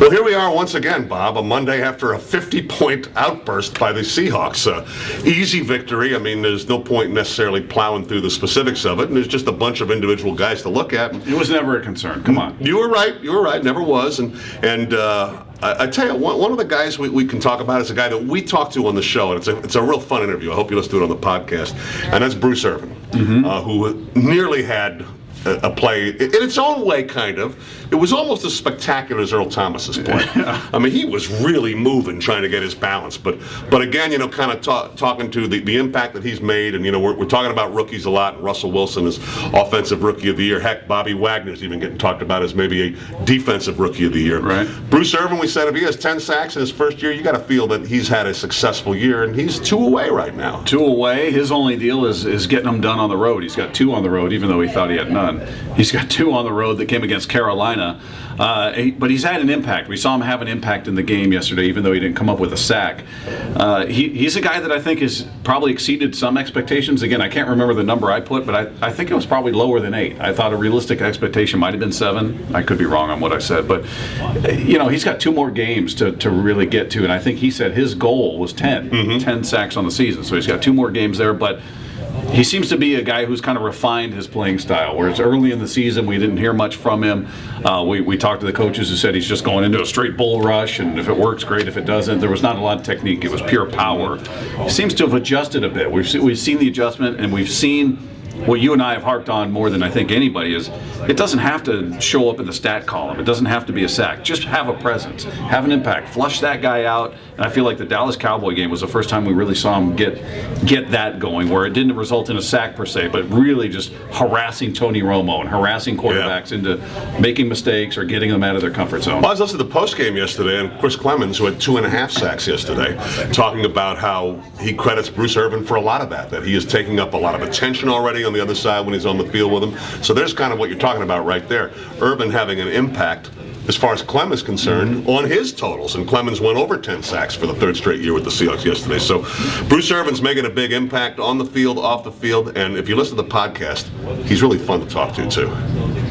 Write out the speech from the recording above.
Well, here we are once again, Bob, a Monday after a 50-point outburst by the Seahawks. Easy victory. I mean, there's no point necessarily plowing through the specifics of it, and there's just a bunch of individual guys to look at. It was never a concern. Come on. You were right. Never was. And I tell you, one of the guys we can talk about is a guy that we talked to on the show, and it's a real fun interview. I hope you listen to it on the podcast. And that's Bruce Irvin, who nearly had a play in its own way, kind of. It was almost as spectacular as Earl Thomas's play. I mean, he was really moving, trying to get his balance. But again, kind of talking to the impact that he's made, and we're talking about rookies a lot. Russell Wilson is Offensive Rookie of the Year. Heck, Bobby Wagner's even getting talked about as maybe a Defensive Rookie of the Year. Right. Bruce Irvin, we said if he has 10 sacks in his first year, you got to feel that he's had a successful year, and he's 2 away right now. 2 away. His only deal is getting them done on the road. He's got 2 on the road, even though he thought he had none. He's got 2 on the road that came against Carolina. But he's had an impact. We saw him have an impact in the game yesterday, even though he didn't come up with a sack. He's a guy that I think has probably exceeded some expectations. Again, I can't remember the number I put, but I think it was probably lower than 8. I thought a realistic expectation might have been 7. I could be wrong on what I said, but he's got 2 more games to really get to, and I think he said his goal was 10, 10 sacks on the season. So he's got 2 more games there, but he seems to be a guy who's kind of refined his playing style, whereas early in the season we didn't hear much from him. We talked to the coaches who said he's just going into a straight bull rush, and if it works, great. If it doesn't, there was not a lot of technique. It was pure power. He seems to have adjusted a bit. We've seen the adjustment, and we've seen what you and I have harped on more than I think anybody is, it doesn't have to show up in the stat column. It doesn't have to be a sack. Just have a presence, have an impact, flush that guy out. And I feel like the Dallas Cowboy game was the first time we really saw him get that going, where it didn't result in a sack per se, but really just harassing Tony Romo and harassing quarterbacks into making mistakes or getting them out of their comfort zone. Well, I was listening to the post game yesterday, and Chris Clemens, who had 2.5 sacks yesterday, talking about how he credits Bruce Irvin for a lot of that he is taking up a lot of attention already on the other side when he's on the field with him. So there's kind of what you're talking about right there. Irvin having an impact, as far as Clem is concerned, on his totals. And Clemens went over 10 sacks for the 3rd straight year with the Seahawks yesterday. So Bruce Irvin's making a big impact on the field, off the field. And if you listen to the podcast, he's really fun to talk to, too.